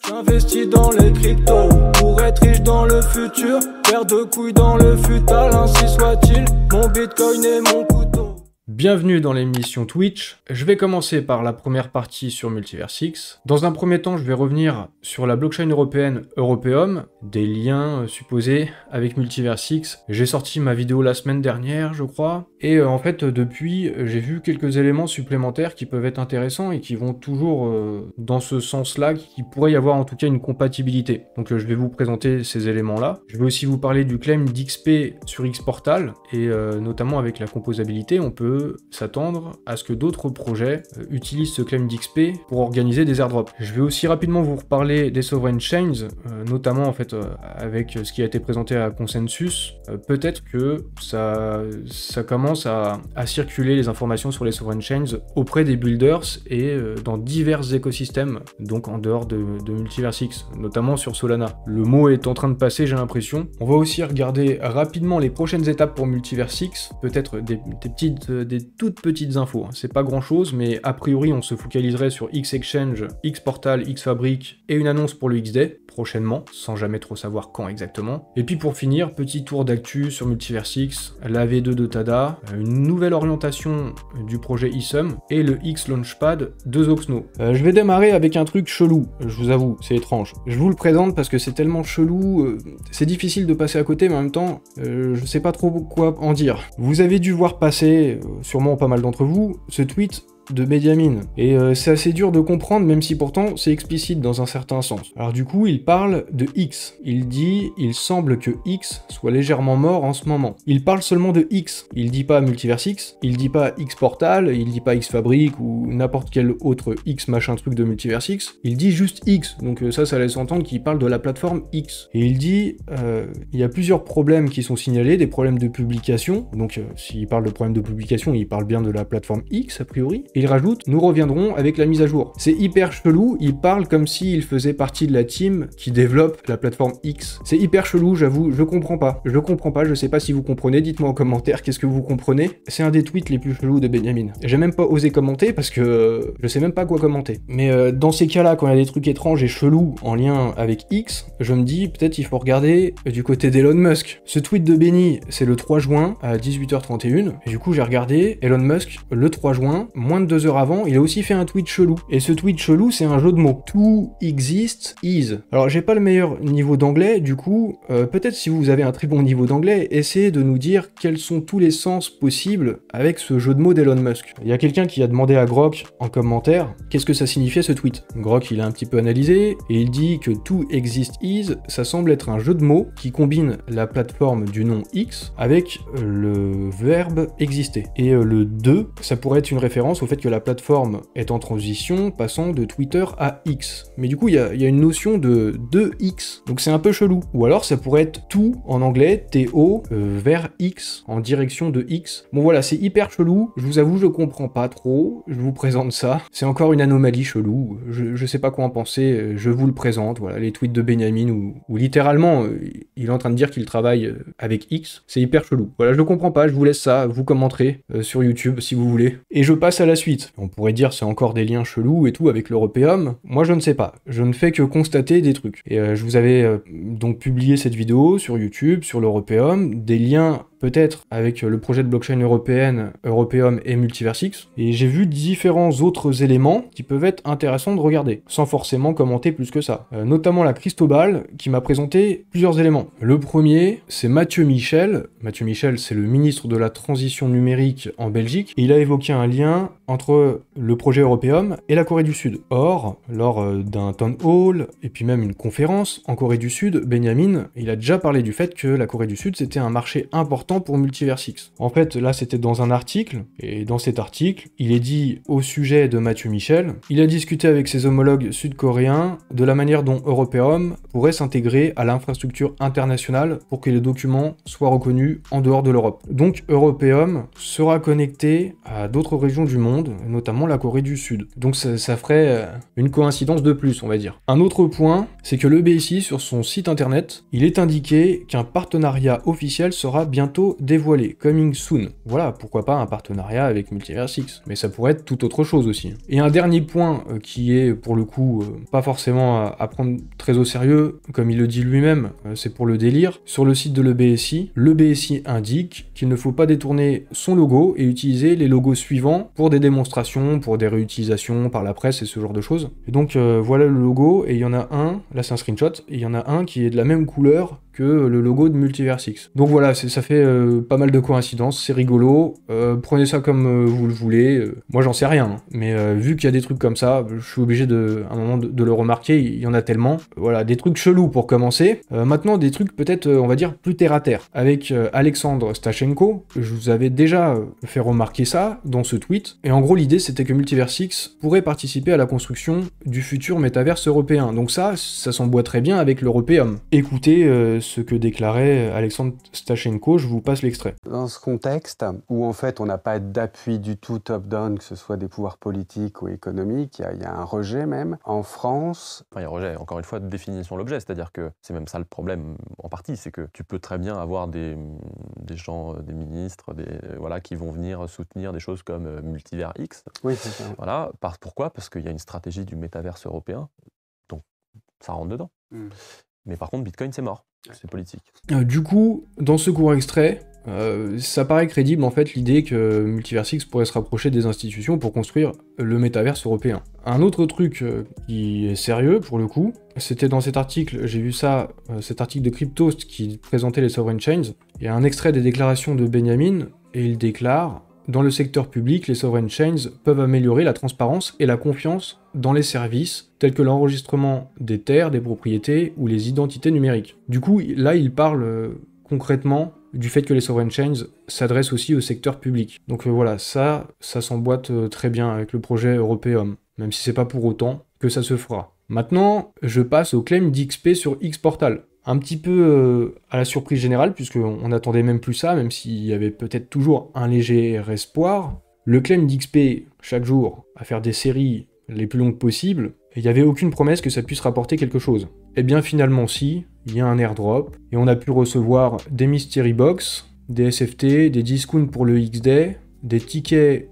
J'investis dans les cryptos pour être riche dans le futur. Paire de couilles dans le futal, ainsi soit-il. Mon bitcoin et mon couteau. Bienvenue dans l'émission Twitch. Je vais commencer par la première partie sur Multiversix. Dans un premier temps, je vais revenir sur la blockchain européenne Europeum, des liens supposés avec Multiversix. J'ai sorti ma vidéo la semaine dernière, je crois, et en fait, depuis, j'ai vu quelques éléments supplémentaires qui peuvent être intéressants et qui vont toujours dans ce sens-là, qu'il pourrait y avoir en tout cas une compatibilité. Donc je vais vous présenter ces éléments-là. Je vais aussi vous parler du claim d'XP sur Xportal, et notamment avec la composabilité, on peut s'attendre à ce que d'autres projets utilisent ce claim d'XP pour organiser des airdrops. Je vais aussi rapidement vous reparler des sovereign chains, notamment en fait avec ce qui a été présenté à Consensus. Peut-être que ça commence à circuler les informations sur les sovereign chains auprès des builders et dans divers écosystèmes, donc en dehors de Multiversix, notamment sur Solana. Le mot est en train de passer, j'ai l'impression. On va aussi regarder rapidement les prochaines étapes pour Multiversix, peut-être des toutes petites infos, c'est pas grand chose, mais a priori on se focaliserait sur X-Exchange, X-Portal, X-Fabric et une annonce pour le X-Day, prochainement, sans jamais trop savoir quand exactement. Et puis pour finir, petit tour d'actu sur Multiversix, la V2 de Tada, une nouvelle orientation du projet eSum et le X-Launchpad de Zoxno. Je vais démarrer avec un truc chelou, je vous avoue, c'est étrange. Je vous le présente parce que c'est tellement chelou, c'est difficile de passer à côté, mais en même temps, je sais pas trop quoi en dire. Vous avez dû voir passer, sûrement pas mal d'entre vous, ce tweet de Benjamin. Et c'est assez dur de comprendre, même si pourtant c'est explicite dans un certain sens. Alors du coup, il parle de X. Il dit « Il semble que X soit légèrement mort en ce moment ». Il parle seulement de X. Il dit pas Multiversix, il dit pas X-Portal, il dit pas X-Fabric ou n'importe quel autre X machin truc de Multiversix. Il dit juste X. Donc ça laisse entendre qu'il parle de la plateforme X. Et il dit il y a plusieurs problèmes qui sont signalés, des problèmes de publication. Donc s'il parle de problèmes de publication, il parle bien de la plateforme X a priori. Et il rajoute « Nous reviendrons avec la mise à jour ». C'est hyper chelou, il parle comme s'il faisait partie de la team qui développe la plateforme X. C'est hyper chelou, j'avoue, je comprends pas, je sais pas si vous comprenez, dites-moi en commentaire qu'est-ce que vous comprenez. C'est un des tweets les plus chelous de Benjamin. J'ai même pas osé commenter parce que je sais même pas quoi commenter. Mais dans ces cas-là, quand il y a des trucs étranges et chelous en lien avec X, je me dis peut-être il faut regarder du côté d'Elon Musk. Ce tweet de Benny, c'est le 3 juin à 18h31, et du coup j'ai regardé Elon Musk le 3 juin, moins de 2 heures avant, il a aussi fait un tweet chelou. Et ce tweet chelou, c'est un jeu de mots. To exist is. Alors, j'ai pas le meilleur niveau d'anglais, du coup, peut-être si vous avez un très bon niveau d'anglais, essayez de nous dire quels sont tous les sens possibles avec ce jeu de mots d'Elon Musk. Il y a quelqu'un qui a demandé à Grok en commentaire qu'est-ce que ça signifiait ce tweet. Grok, il a un petit peu analysé, et il dit que to exist is, ça semble être un jeu de mots qui combine la plateforme du nom X avec le verbe exister. Et le 2, ça pourrait être une référence au fait que la plateforme est en transition, passant de Twitter à X. Mais du coup, il y a une notion de 2X, donc c'est un peu chelou. Ou alors, ça pourrait être to en anglais, TO, vers X, en direction de X. Bon voilà, c'est hyper chelou, je vous avoue, je comprends pas trop, je vous présente ça. C'est encore une anomalie chelou, je sais pas quoi en penser, je vous le présente, voilà, les tweets de Benjamin, où littéralement, il est en train de dire qu'il travaille avec X, c'est hyper chelou. Voilà, je comprends pas, je vous laisse ça, vous commenterez sur YouTube si vous voulez. Et je passe à la suite. On pourrait dire c'est encore des liens chelous et tout avec l'Europeum. Moi je ne sais pas. Je ne fais que constater des trucs. Et je vous avais donc publié cette vidéo sur YouTube, sur l'Europeum, des liens peut-être avec le projet de blockchain européenne, Europeum et Multiversix, et j'ai vu différents autres éléments qui peuvent être intéressants de regarder, sans forcément commenter plus que ça. Notamment la Cristobal, qui m'a présenté plusieurs éléments. Le premier, c'est Mathieu Michel. Mathieu Michel, c'est le ministre de la Transition numérique en Belgique, et il a évoqué un lien entre le projet Europeum et la Corée du Sud. Or, lors d'un town hall, et puis même une conférence en Corée du Sud, Benjamin, il a déjà parlé du fait que la Corée du Sud, c'était un marché important pour Multiversix. En fait, là, c'était dans un article, et dans cet article, il est dit au sujet de Mathieu Michel, il a discuté avec ses homologues sud-coréens de la manière dont Europeum pourrait s'intégrer à l'infrastructure internationale pour que les documents soient reconnus en dehors de l'Europe. Donc, Europeum sera connecté à d'autres régions du monde, notamment la Corée du Sud. Donc, ça ferait une coïncidence de plus, on va dire. Un autre point, c'est que le BSI, sur son site internet, il est indiqué qu'un partenariat officiel sera bientôt bientôt dévoilé, coming soon. Voilà, pourquoi pas un partenariat avec Multiversix, mais ça pourrait être tout autre chose aussi. Et un dernier point qui est pour le coup pas forcément à prendre très au sérieux, comme il le dit lui-même, c'est pour le délire. Sur le site de le BSI indique qu'il ne faut pas détourner son logo et utiliser les logos suivants pour des démonstrations, pour des réutilisations par la presse et ce genre de choses. Et donc voilà le logo, et il y en a un, là c'est un screenshot, et il y en a un qui est de la même couleur que le logo de Multiversix. Donc voilà, ça fait pas mal de coïncidences, c'est rigolo, prenez ça comme vous le voulez, moi j'en sais rien, hein. Mais vu qu'il y a des trucs comme ça, je suis obligé à un moment de le remarquer, il y en a tellement. Voilà, des trucs chelous pour commencer. Maintenant des trucs peut-être, on va dire, plus terre à terre. Avec Alexandre Stachenko, je vous avais déjà fait remarquer ça dans ce tweet, et en gros l'idée c'était que Multiversix pourrait participer à la construction du futur métaverse européen. Donc ça s'emboîte très bien avec l'Européum. Écoutez ce que déclarait Alexandre Stachenko, je vous passe l'extrait. Dans ce contexte où en fait on n'a pas d'appui du tout top-down, que ce soit des pouvoirs politiques ou économiques, il y a un rejet même. En France... Enfin, il y a un rejet, encore une fois, de définition de l'objet, c'est-à-dire que c'est même ça le problème en partie, c'est que tu peux très bien avoir des gens, des ministres, voilà, qui vont venir soutenir des choses comme Multivers X. Oui, c'est ça. Voilà. Pourquoi ? Parce qu'il y a une stratégie du métaverse européen, donc ça rentre dedans. Mais par contre, Bitcoin, c'est mort. C'est politique. Du coup, dans ce court extrait, ça paraît crédible en fait l'idée que Multiversix pourrait se rapprocher des institutions pour construire le métaverse européen. Un autre truc qui est sérieux pour le coup, c'était dans cet article, j'ai vu ça, cet article de Cryptost qui présentait les sovereign chains. Il y a un extrait des déclarations de Benjamin et il déclare: dans le secteur public, les sovereign chains peuvent améliorer la transparence et la confiance dans les services, tels que l'enregistrement des terres, des propriétés ou les identités numériques. Du coup, là, il parle concrètement du fait que les sovereign chains s'adressent aussi au secteur public. Donc voilà, ça s'emboîte très bien avec le projet Européum, même si c'est pas pour autant que ça se fera. Maintenant, je passe au claim d'XP sur Xportal. Un petit peu à la surprise générale, puisqu'on n'attendait même plus ça, même s'il y avait peut-être toujours un léger espoir. Le claim d'XP, chaque jour, à faire des séries les plus longues possibles, il n'y avait aucune promesse que ça puisse rapporter quelque chose. Et bien finalement si, il y a un airdrop, et on a pu recevoir des Mystery Box, des SFT, des discounts pour le XDay, des tickets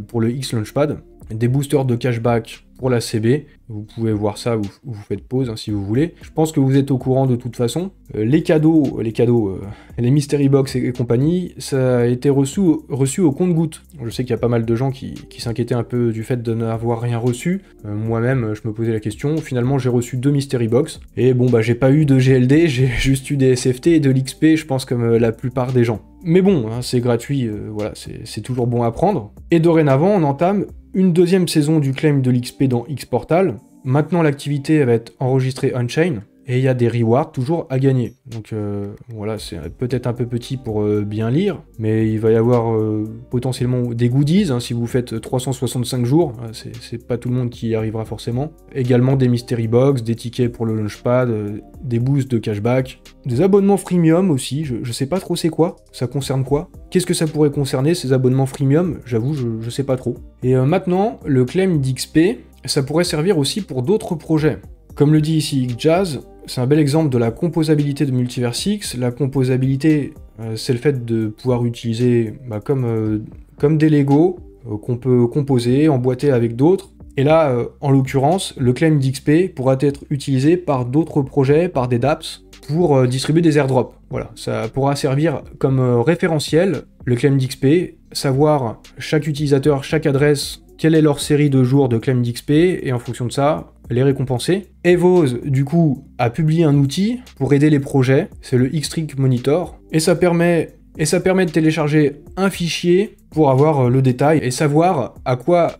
pour le X Launchpad, des boosters de cashback pour la CB. Vous pouvez voir ça, vous faites pause hein, si vous voulez. Je pense que vous êtes au courant de toute façon. Les cadeaux, les Mystery Box et compagnie, ça a été reçu au compte-gouttes. Je sais qu'il y a pas mal de gens qui s'inquiétaient un peu du fait de n'avoir rien reçu. Moi-même, je me posais la question. Finalement, j'ai reçu 2 Mystery Box. Et bon, bah j'ai pas eu de GLD, j'ai juste eu des SFT et de l'XP, je pense comme la plupart des gens. Mais bon, hein, c'est gratuit, voilà, c'est toujours bon à prendre. Et dorénavant, on entame une deuxième saison du claim de l'XP dans Xportal. Maintenant, l'activité va être enregistrée on-chain, et il y a des rewards toujours à gagner. Donc voilà, c'est peut-être un peu petit pour bien lire, mais il va y avoir potentiellement des goodies, hein, si vous faites 365 jours, c'est pas tout le monde qui y arrivera forcément. Également des mystery box, des tickets pour le launchpad, des boosts de cashback, des abonnements freemium aussi, je sais pas trop c'est quoi, ça concerne quoi. Qu'est-ce que ça pourrait concerner ces abonnements freemium? J'avoue, je sais pas trop. Et maintenant, le claim d'XP, ça pourrait servir aussi pour d'autres projets. Comme le dit ici XJazz, c'est un bel exemple de la composabilité de Multiversix. La composabilité, c'est le fait de pouvoir utiliser comme des Lego qu'on peut composer, emboîter avec d'autres. Et là, en l'occurrence, le claim d'XP pourra être utilisé par d'autres projets, par des dApps, pour distribuer des airdrops. Voilà, ça pourra servir comme référentiel, le claim d'XP, savoir chaque utilisateur, chaque adresse, quelle est leur série de jours de claim d'XP, et en fonction de ça, les récompenser. Evose, du coup, a publié un outil pour aider les projets, c'est le Xstreak Monitor, et ça permet de télécharger un fichier pour avoir le détail et savoir à quoi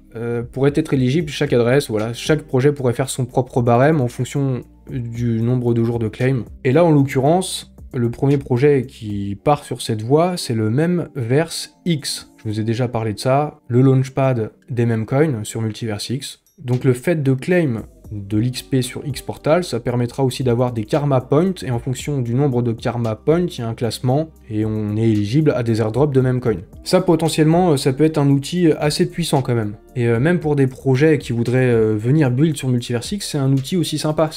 pourrait être éligible chaque adresse. Voilà, chaque projet pourrait faire son propre barème en fonction du nombre de jours de claim. Et là, en l'occurrence, le premier projet qui part sur cette voie, c'est le Memverse X. Je vous ai déjà parlé de ça, le launchpad des Memcoins sur Multiversix. Donc le fait de claim de l'XP sur Xportal, ça permettra aussi d'avoir des karma points, et en fonction du nombre de karma points, il y a un classement, et on est éligible à des airdrops de même coin. Ça, potentiellement, ça peut être un outil assez puissant quand même. Et même pour des projets qui voudraient venir build sur Multiversix, c'est un outil aussi sympa,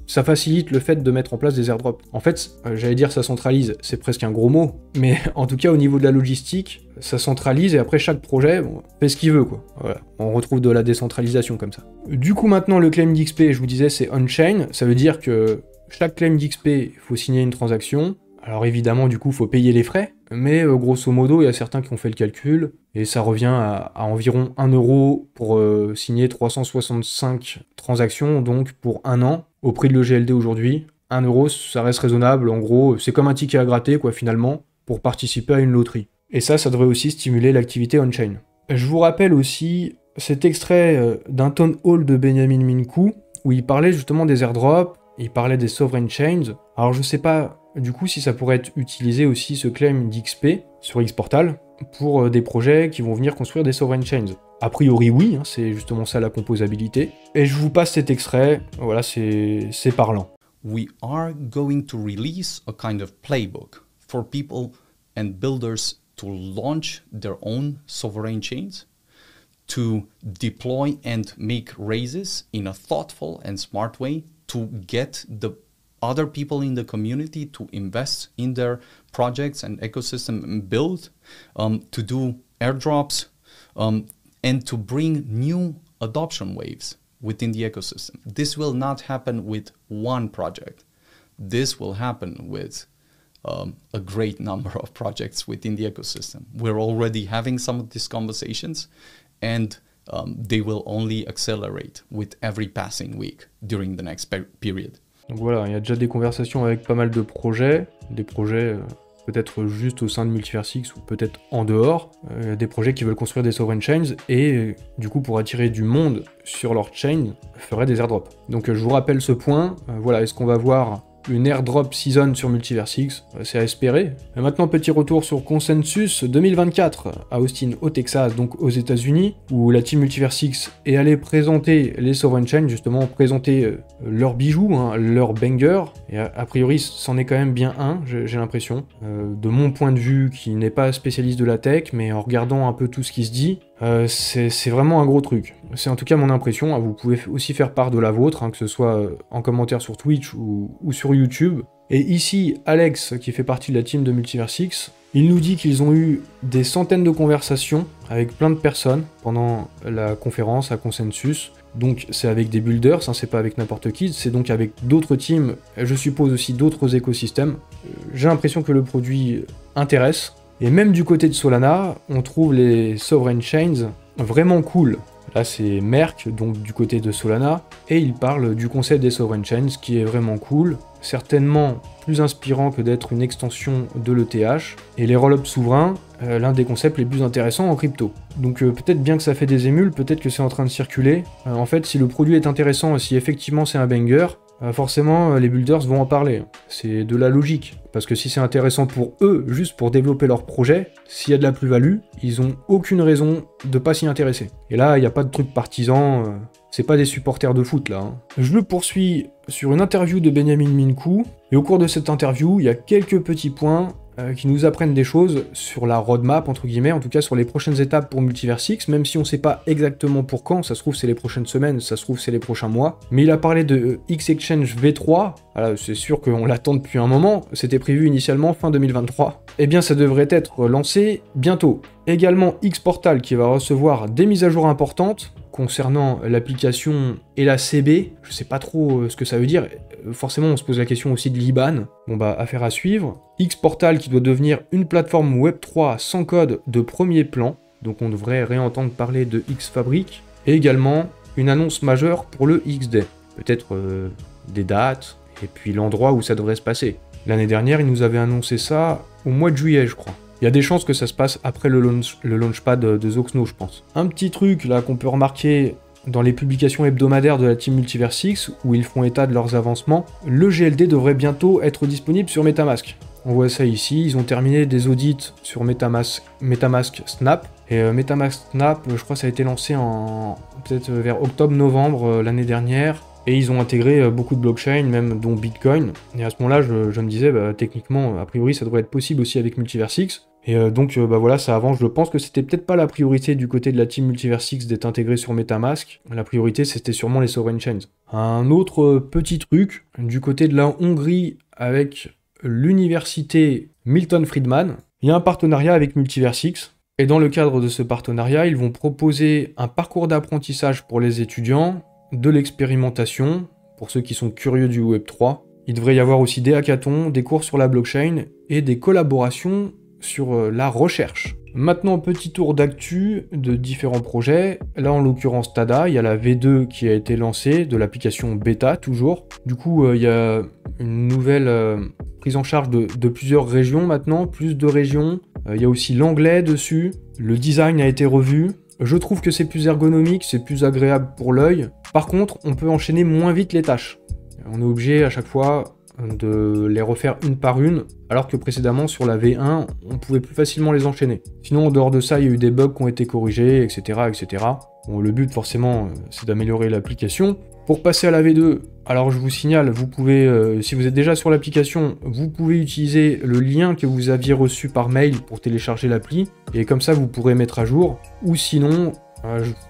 ça facilite le fait de mettre en place des airdrops. En fait, j'allais dire ça centralise, c'est presque un gros mot, mais en tout cas au niveau de la logistique, ça centralise et après chaque projet fait ce qu'il veut quoi. Voilà. On retrouve de la décentralisation comme ça. Du coup maintenant le claim d'XP, je vous disais c'est on-chain, ça veut dire que chaque claim d'XP, il faut signer une transaction. Alors évidemment du coup il faut payer les frais, mais grosso modo il y a certains qui ont fait le calcul et ça revient à environ 1 € pour signer 365 transactions, donc pour 1 an, au prix de l'EGLD aujourd'hui. 1 € ça reste raisonnable, en gros c'est comme un ticket à gratter quoi finalement, pour participer à une loterie. Et ça devrait aussi stimuler l'activité on-chain. Je vous rappelle aussi cet extrait d'un town hall de Benjamin Minkou, où il parlait justement des airdrops, il parlait des sovereign chains. Alors je sais pas du coup si ça pourrait être utilisé aussi ce claim d'XP sur Xportal pour des projets qui vont venir construire des sovereign chains. A priori oui, hein, c'est justement ça la composabilité. Et je vous passe cet extrait, voilà c'est parlant. We are going to release a kind of playbook for people and builders to launch their own sovereign chains, to deploy and make raises in a thoughtful and smart way, to get the other people in the community to invest in their projects and ecosystem and build, to do airdrops, and to bring new adoption waves within the ecosystem. This will not happen with one project. This will happen with a great number of projects within the ecosystem. We're already having some of these conversations, and they will only accelerate with every passing week during the next period. Donc voilà, il y a déjà des conversations avec pas mal de projets, des projets peut-être juste au sein de Multiversix ou peut-être en dehors, des projets qui veulent construire des sovereign chains et du coup pour attirer du monde sur leur chain, feraient des airdrops. Donc je vous rappelle ce point, voilà, est-ce qu'on va voir une airdrop season sur Multiversix, c'est à espérer. Et maintenant, petit retour sur Consensus 2024 à Austin, au Texas, donc aux États-Unis, où la team Multiversix est allée présenter les Sovereign Chains, justement présenter leurs bijoux, hein, leurs bangers. Et a priori, c'en est quand même bien un, j'ai l'impression. De mon point de vue, qui n'est pas spécialiste de la tech, mais en regardant un peu tout ce qui se dit, c'est vraiment un gros truc. C'est en tout cas mon impression, hein. Vous pouvez aussi faire part de la vôtre, hein, que ce soit en commentaire sur Twitch ou sur YouTube. Et ici, Alex, qui fait partie de la team de Multiversix, il nous dit qu'ils ont eu des centaines de conversations avec plein de personnes pendant la conférence à Consensus. Donc c'est avec des builders, hein, c'est pas avec n'importe qui, c'est donc avec d'autres teams, je suppose aussi d'autres écosystèmes. J'ai l'impression que le produit intéresse. Et même du côté de Solana, on trouve les Sovereign Chains vraiment cool. Là, c'est Merck, donc du côté de Solana, et il parle du concept des Sovereign Chains, qui est vraiment cool, certainement plus inspirant que d'être une extension de l'ETH, et les roll-ups souverains, l'un des concepts les plus intéressants en crypto. Donc peut-être bien que ça fait des émules, peut-être que c'est en train de circuler. En fait, si le produit est intéressant, si effectivement c'est un banger, forcément les builders vont en parler. C'est de la logique. Parce que si c'est intéressant pour eux, juste pour développer leur projet, s'il y a de la plus-value, ils ont aucune raison de pas s'y intéresser. Et là, il n'y a pas de truc partisan, c'est pas des supporters de foot là. Hein. Je le poursuis sur une interview de Benjamin Minkou, et au cours de cette interview, il y a quelques petits points qui nous apprennent des choses sur la roadmap, entre guillemets, en tout cas sur les prochaines étapes pour Multiversix, même si on sait pas exactement pour quand, ça se trouve c'est les prochaines semaines, ça se trouve c'est les prochains mois. Mais il a parlé de X-Exchange V3, voilà, c'est sûr qu'on l'attend depuis un moment, c'était prévu initialement fin 2023. Eh bien ça devrait être lancé bientôt. Également Xportal qui va recevoir des mises à jour importantes concernant l'application et la CB, je sais pas trop ce que ça veut dire, forcément on se pose la question aussi de l'IBAN, bon bah affaire à suivre. Xportal qui doit devenir une plateforme Web3 sans code de premier plan, donc on devrait réentendre parler de Xfabric, et également une annonce majeure pour le XDay, peut-être des dates, et puis l'endroit où ça devrait se passer. L'année dernière, il nous avait annoncé ça au mois de juillet, je crois. Il y a des chances que ça se passe après le launchpad de Zoxno, je pense. Un petit truc là qu'on peut remarquer dans les publications hebdomadaires de la team Multiversix, où ils font état de leurs avancements, le GLD devrait bientôt être disponible sur MetaMask. On voit ça ici, ils ont terminé des audits sur MetaMask Snap, Et MetaMask Snap, je crois que ça a été lancé peut-être vers octobre-novembre l'année dernière. Et ils ont intégré beaucoup de blockchains, même dont Bitcoin. Et à ce moment-là, je me disais, techniquement, a priori, ça devrait être possible aussi avec Multiversix. Et donc, voilà, ça avance. Je pense que c'était peut-être pas la priorité du côté de la team Multiversix d'être intégré sur MetaMask. La priorité, c'était sûrement les Sovereign Chains. Un autre petit truc, du côté de la Hongrie, avec l'université Milton Friedman, il y a un partenariat avec Multiversix. Et dans le cadre de ce partenariat, ils vont proposer un parcours d'apprentissage pour les étudiants, de l'expérimentation, pour ceux qui sont curieux du Web3. Il devrait y avoir aussi des hackathons, des cours sur la blockchain et des collaborations sur la recherche. Maintenant, petit tour d'actu de différents projets. Là, en l'occurrence, Tada, il y a la V2 qui a été lancée, de l'application bêta, toujours. Du coup, il y a une nouvelle prise en charge de plusieurs régions maintenant, plus de régions. Il y a aussi l'anglais dessus. Le design a été revu. Je trouve que c'est plus ergonomique, c'est plus agréable pour l'œil. Par contre, on peut enchaîner moins vite les tâches. On est obligé à chaque fois de les refaire une par une, alors que précédemment sur la V1, on pouvait plus facilement les enchaîner. Sinon, en dehors de ça, il y a eu des bugs qui ont été corrigés, etc. etc. Bon, le but, forcément, c'est d'améliorer l'application. Pour passer à la V2, alors je vous signale, vous pouvez, si vous êtes déjà sur l'application, vous pouvez utiliser le lien que vous aviez reçu par mail pour télécharger l'appli, et comme ça vous pourrez mettre à jour, ou sinon,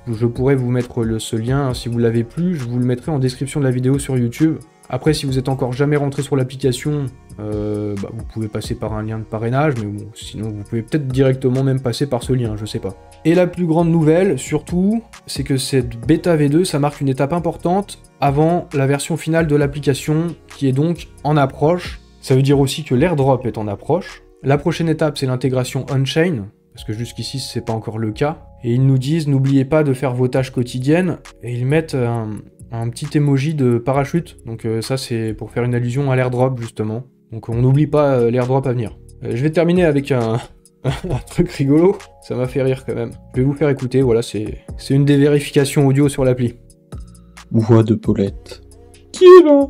je pourrais vous mettre ce lien, si vous ne l'avez plus, je vous le mettrai en description de la vidéo sur YouTube. Après, si vous êtes encore jamais rentré sur l'application, vous pouvez passer par un lien de parrainage, mais bon, sinon vous pouvez peut-être directement même passer par ce lien, je sais pas. Et la plus grande nouvelle, surtout, c'est que cette bêta V2, ça marque une étape importante avant la version finale de l'application, qui est donc en approche. Ça veut dire aussi que l'airdrop est en approche. La prochaine étape, c'est l'intégration on-chain, parce que jusqu'ici, c'est pas encore le cas. Et ils nous disent, n'oubliez pas de faire vos tâches quotidiennes, et ils mettent un petit emoji de parachute, donc ça c'est pour faire une allusion à l'airdrop justement. Donc on n'oublie pas l'airdrop à venir. Je vais terminer avec un truc rigolo, ça m'a fait rire quand même. Je vais vous faire écouter, voilà, c'est une des vérifications audio sur l'appli. Voix de Paulette. Qui est là?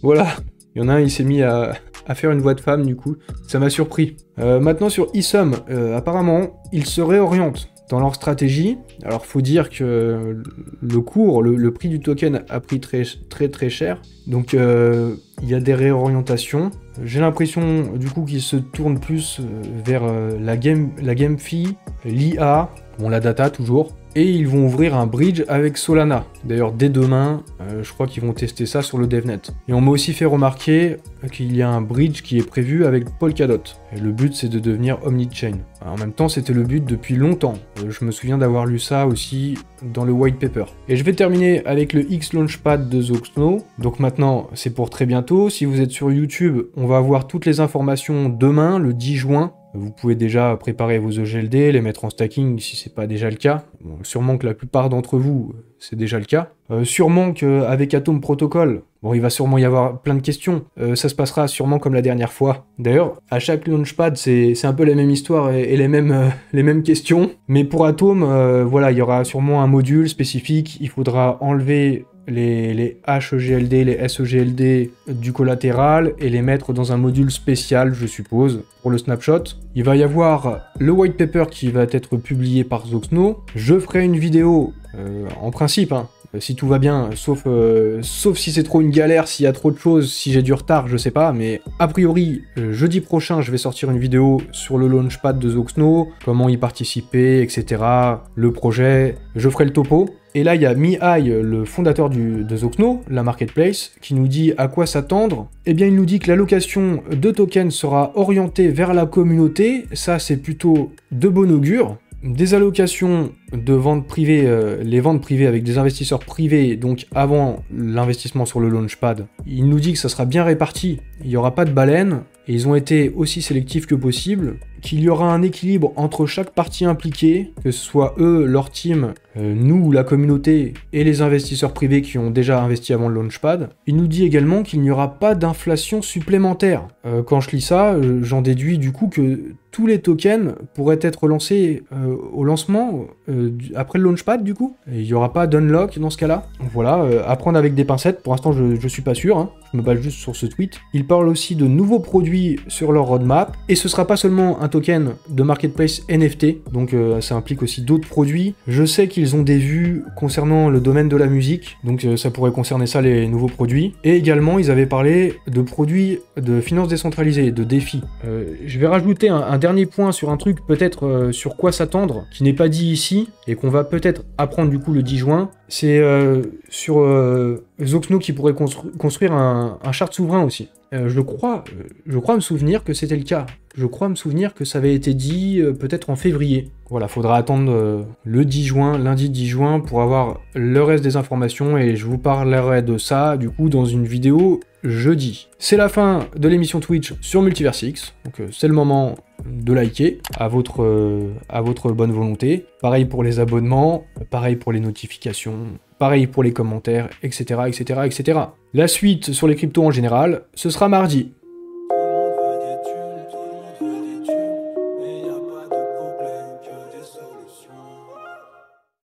Voilà, il y en a un, il s'est mis à faire une voix de femme du coup, ça m'a surpris. Maintenant sur eSum, apparemment, ils se réorientent dans leur stratégie. Alors faut dire que le cours, le prix du token a pris très cher, donc il y a des réorientations. J'ai l'impression du coup qu'ils se tournent plus vers la game fee, l'IA, bon la data toujours, et ils vont ouvrir un bridge avec Solana. D'ailleurs dès demain, je crois qu'ils vont tester ça sur le DevNet. Et on m'a aussi fait remarquer qu'il y a un bridge qui est prévu avec Polkadot. Et le but c'est de devenir omni-chain. En même temps c'était le but depuis longtemps. Je me souviens d'avoir lu ça aussi dans le white paper. Et je vais terminer avec le X Launchpad de Zoxno. Donc maintenant c'est pour très bientôt. Si vous êtes sur YouTube, on va avoir toutes les informations demain, le 10 juin. Vous pouvez déjà préparer vos EGLD, les mettre en stacking si c'est pas déjà le cas. Bon, sûrement que la plupart d'entre vous, c'est déjà le cas. Sûrement qu'avec Atom Protocol, bon, il va sûrement y avoir plein de questions. Ça se passera sûrement comme la dernière fois. D'ailleurs, à chaque launchpad, c'est un peu la même histoire et les mêmes questions. Mais pour Atom, voilà, il y aura sûrement un module spécifique. Il faudra enlever les HEGLD, les SEGLD du collatéral et les mettre dans un module spécial, je suppose, pour le snapshot. Il va y avoir le white paper qui va être publié par Zoxno. Je ferai une vidéo, en principe, hein, si tout va bien, sauf si c'est trop une galère, s'il y a trop de choses, si j'ai du retard, je sais pas, mais a priori, jeudi prochain, je vais sortir une vidéo sur le launchpad de Zoxno, comment y participer, etc., le projet, je ferai le topo. Et là, il y a Mihai, le fondateur de Zoxno, la marketplace, qui nous dit à quoi s'attendre. Eh bien, il nous dit que l'allocation de tokens sera orientée vers la communauté. Ça, c'est plutôt de bon augure. Des allocations de ventes privées, les ventes privées avec des investisseurs privés, donc avant l'investissement sur le launchpad. Il nous dit que ça sera bien réparti, il n'y aura pas de baleine, et ils ont été aussi sélectifs que possible, qu'il y aura un équilibre entre chaque partie impliquée, que ce soit eux, leur team, nous, la communauté, et les investisseurs privés qui ont déjà investi avant le launchpad. Il nous dit également qu'il n'y aura pas d'inflation supplémentaire. Quand je lis ça, j'en déduis du coup que tous les tokens pourraient être lancés au lancement, après le launchpad du coup. Et il n'y aura pas d'unlock dans ce cas-là. Voilà, à prendre avec des pincettes, pour l'instant je suis pas sûr, hein. Je me base juste sur ce tweet. Ils parlent aussi de nouveaux produits sur leur roadmap, et ce sera pas seulement un token de marketplace NFT, donc ça implique aussi d'autres produits. Je sais qu'ils ont des vues concernant le domaine de la musique, donc ça pourrait concerner ça, les nouveaux produits. Et également, ils avaient parlé de produits de finances décentralisées, de défis. Je vais rajouter un dernier point sur un truc peut-être sur quoi s'attendre, qui n'est pas dit ici, et qu'on va peut-être apprendre du coup le 10 juin. C'est sur Zoxno qui pourrait construire un chart souverain aussi. Je crois me souvenir que c'était le cas. Je crois me souvenir que ça avait été dit peut-être en février. Voilà, faudra attendre le 10 juin, lundi 10 juin, pour avoir le reste des informations, et je vous parlerai de ça, du coup, dans une vidéo jeudi. C'est la fin de l'émission Twitch sur Multiversix, donc c'est le moment de liker à votre bonne volonté. Pareil pour les abonnements, pareil pour les notifications, pareil pour les commentaires, etc., etc., etc. La suite sur les cryptos en général, ce sera mardi.